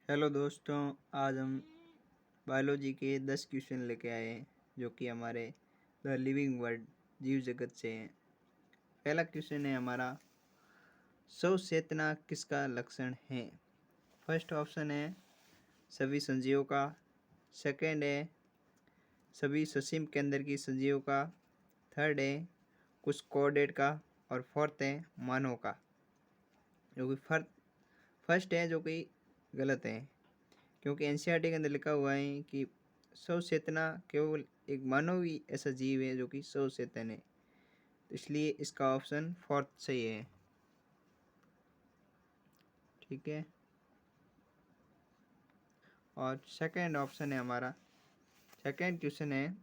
Hello दोस्तों, आज हम बायोलॉजी के 10 क्वेश्चन लेके आए हैं जो कि हमारे द लिविंग वर्ल्ड जीव जगत से हैं। पहला क्वेश्चन है हमारा, स्वचेतना किसका लक्षण है? फर्स्ट ऑप्शन है सभी सजीवों का, सेकंड है सभी ससीम केंद्र की सजीवों का, थर्ड है कुछ कोऑर्डिनेट का, और फोर्थ है मानव का। जो कि फर्स्ट है जो कि गलत है, क्योंकि एनसीईआरटी के अंदर लिखा हुआ है कि स्वचेतना केवल एक मानव ही ऐसा जीव है जो कि स्वचेतन है, तो इसलिए इसका ऑप्शन फोर्थ सही है। ठीक है, और सेकंड ऑप्शन है हमारा, सेकंड क्वेश्चन है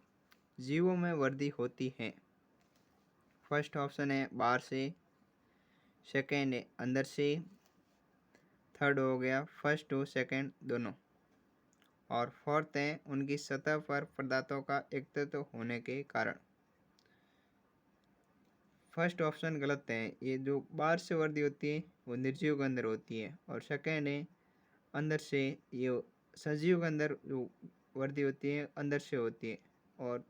जीवों में वृद्धि होती है। फर्स्ट ऑप्शन है बाहर से, सेकंड है अंदर से, थर्ड हो गया फर्स्ट हो सेकंड दोनों, और फोर्थ है उनकी सतह पर पदार्थों का एकत्रित होने के कारण। फर्स्ट ऑप्शन गलत है, ये जो बाहर से वृद्धि होती है वो निर्जीव के अंदर होती है, और सेकंड है अंदर से, ये सजीव के अंदर जो वृद्धि होती है अंदर से होती है, और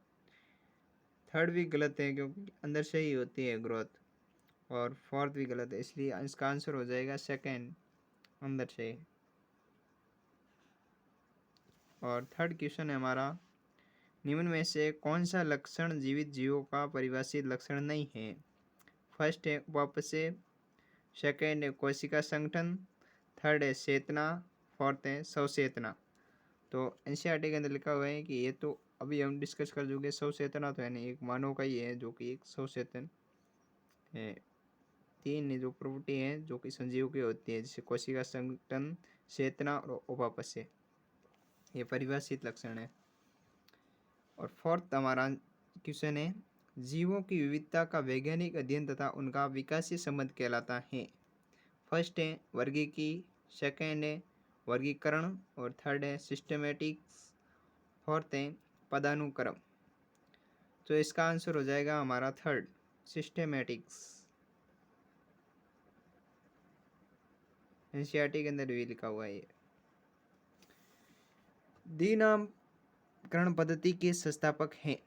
थर्ड भी गलत है क्योंकि अंदर से ही होती है ग्रोथ, और फोर्थ भी गलत है, इसलिए इसका आंसर हो जाएगा सेकंड, अंदर से। और थर्ड क्वेश्चन है हमारा, निम्न में से कौन सा लक्षण जीवित जीवों का परिभाषित लक्षण नहीं है? फर्स्ट है उपापचय, सेकंड है कोशिका संगठन, थर्ड है चेतना, फोर्थ है स्वचेतना। तो एनसीईआरटी के अंदर लिखा हुआ है कि ये तो अभी हम डिस्कस कर चुके, स्वचेतना तो है नहीं, एक मानव का ही है जो कि एक स्वचेतन है। तीन जो प्रॉपर्टी है जो कि संजीव की होती है, जैसे कोशिका संगठन, चेतना और उपापचय, ये परिभाषित लक्षण है। और फोर्थ हमारा क्वेश्चन है, जीवों की विविधता का वैज्ञानिक अध्ययन तथा उनका विकासीय संबंध कहलाता है। फर्स्ट है वर्गीकी, सेकेंड है वर्गीकरण, और थर्ड है सिस्टमेटिक्स, फोर्थ है पदानुक्रम। तो इसका आंसर हो जाएगा हमारा थर्ड, सिस्टमेटिक्स। एनसीईआरटी के अंदर भी लिखा हुआ है ये। द्विनामकरण पद्धति के संस्थापक हैं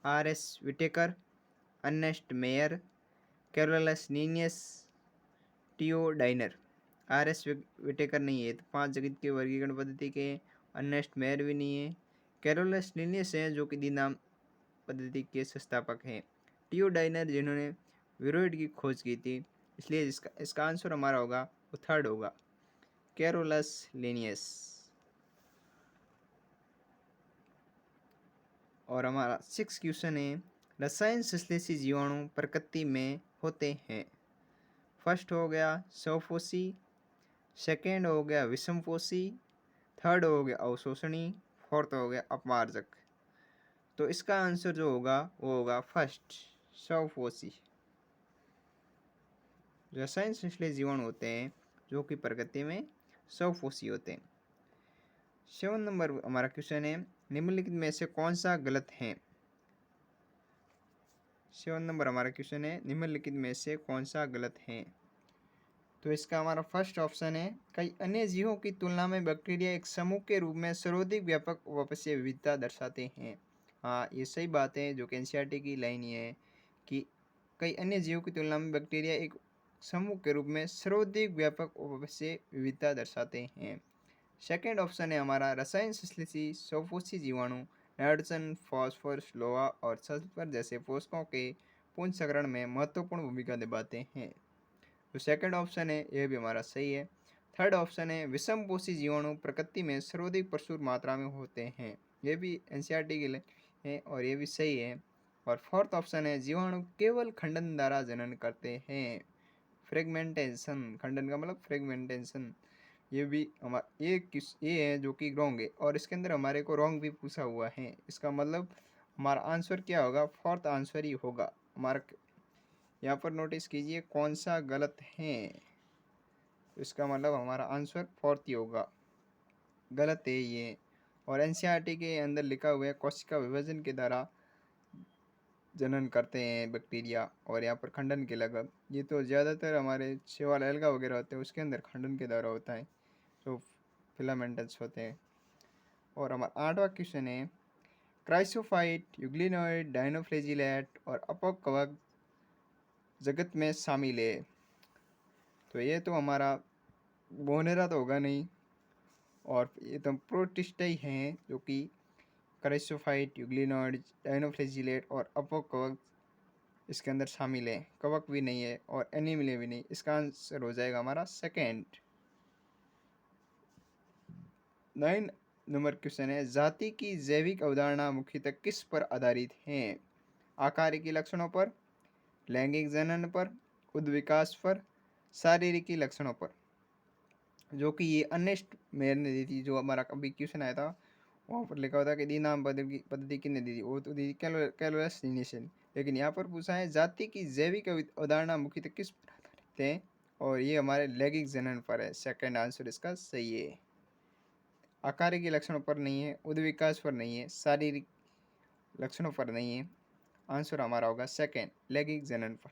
R S. Whittaker, Ernst Mayr, Carolus Linnaeus, T O Diener. R S. Whittaker नहीं है, तो 5 जगत के वर्गीकरण पद्धति के, अर्नेस्ट मेयर भी नहीं है, कैरोलस लीनियस है जो कि द्विनाम पद्धति के संस्थापक हैं, टीओ डाइनर जिन्होंने विरोइड की खोज की थी, इसलिए इसका आंसर हमारा होगा वो थर्ड होगा, कैरोलस लीनियस। और हमारा 6 क्वेश्चन है, रसायन संश्लेषी जीवाणु प्रकृति में होते हैं। फर्स्ट हो गया स्वपोषी, सेकेंड हो गया विषमपोषी, थर्ड हो गया अवशोषणी, फोर्थ हो गया अपमार्जक। तो इसका आंसर जो होगा वो होगा फर्स्ट, स्वपोषी। रसायन संश्लेषी जीवाणु होते हैं जो कि प्रकृति में स्वपोषी होते हैं। 7 नंबर हमारा क्वेश्चन है, निम्नलिखित में से कौन सा गलत है? 7 नंबर हमारा क्वेश्चन है, निम्नलिखित में से कौन सा गलत है? तो इसका हमारा फर्स्ट ऑप्शन है, कई अन्य जीवों की तुलना में बैक्टीरिया एक समूह के रूप में सर्वाधिक व्यापक उपापचय विविधता दर्शाते हैं। हाँ, ये सही बात है, जो कि एनसीईआरटी की लाइन ये है कि कई अन्य जीवों की तुलना में बैक्टीरिया एक समूह के रूप में सर्वाधिक व्यापक उपापचय विविधता दर्शाते हैं। सेकेंड ऑप्शन है हमारा, रसायन संश्लेषी स्वपोषी जीवाणु नाइट्रोजन, फॉस्फोरस, लोहा और सल्फर जैसे पोषकों के पुनर्चक्रण में महत्वपूर्ण भूमिका निभाते हैं। तो सेकंड ऑप्शन है ये भी हमारा सही है। थर्ड ऑप्शन है विषमपोषी जीवाणु प्रकृति में सर्वाधिक प्रचुर मात्रा में होते हैं, ये भी एनसीईआरटी के लिए है और ये भी सही है। और फोर्थ ऑप्शन है जीवाणु केवल खंडन द्वारा जनन करते हैं, फ्रेगमेंटेशन, खंडन का मतलब फ्रेगमेंटेशन, ये भी हमारा ये है जो कि रॉन्ग है, और इसके अंदर हमारे को रॉन्ग भी पूछा हुआ है, इसका मतलब हमारा आंसर क्या होगा, फोर्थ आंसर ही होगा हमारा। यहाँ पर नोटिस कीजिए कौन सा गलत है, तो इसका मतलब हमारा आंसर फोर्थ ही होगा, गलत है ये। और एनसीईआरटी के अंदर लिखा हुआ है कोशिका विभाजन के द्वारा जनन करते हैं बैक्टीरिया, और यहाँ पर खंडन के लगभग, ये तो ज़्यादातर हमारे शैवाल एल्गा वगैरह होते हैं उसके अंदर खंडन के द्वारा होता है। तो फिलामेंटस होते हैं। और हमारा 8वां क्वेश्चन है, क्राइसोफाइट, यूग्लिनोइड, डायनोफ्लेजिलेट और अपकवक जगत में शामिल है। तो ये तो हमारा बोनेरा तो होगा नहीं, और ये तो प्रोटिस्टा ही हैं जो कि क्राइसोफाइट, यूग्लिनोइड, डायनोफ्लेजिलेट और अपकवक इसके अंदर शामिल है। कवक भी नहीं है और एनिमले भी नहीं। इसका आंसर हो जाएगा हमारा सेकेंड। 9 नंबर क्वेश्चन है, जाति की जैविक अवधारणा मुख्यतः किस पर आधारित है? आकारिकी लक्षणों पर, लैंगिक जनन पर, उद्विकास पर, शारीरिक लक्षणों पर। जो कि ये अर्नेस्ट मेयर ने दी थी, जो हमारा अभी क्वेश्चन आया था वहाँ पर लिखा होता कि दी नाम पद्धति किसने दी थी, वो तो दी कैलोरस लिनिएशन। लेकिन यहाँ पर पूछा है जाति की जैविक अवधारणा मुख्यतः किस पर आधारित है, और ये हमारे लैंगिक जनन पर है। सेकंड आंसर इसका सही है। आकारिकी लक्षणों पर नहीं है, उद्विकास पर नहीं है, शारीरिक लक्षणों पर नहीं है। आंसर हमारा होगा सेकंड, लैंगिक जनन पर।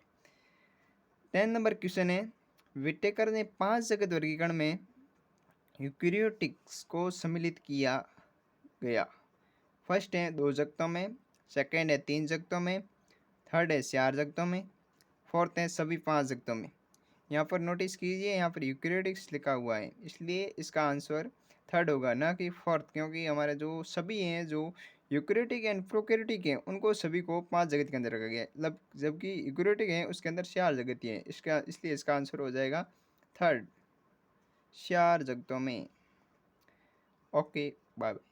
10 नंबर क्वेश्चन है, विटेकर ने 5 जगत वर्गीकरण में यूकेरियोटिक्स को सम्मिलित किया गया। फर्स्ट है 2 जगतों में, सेकंड है 3 जगतों में, थर्ड है 4 जगतों में, फोर्थ है सभी 5 जगतों में। यहाँ पर नोटिस कीजिए, यहाँ पर यूकेरियोटिक्स लिखा हुआ है, इसलिए इसका आंसर थर्ड होगा, ना कि फोर्थ, क्योंकि हमारे जो सभी हैं जो यूकेरियोटिक एंड प्रोकैरियोटिक हैं उनको सभी को 5 जगत के अंदर रखा गया है, मतलब जबकि यूकेरियोटिक है उसके अंदर 4 जगत हैं। इसका इसलिए इसका आंसर हो जाएगा थर्ड, 4 जगतों में। Okay, bye bye.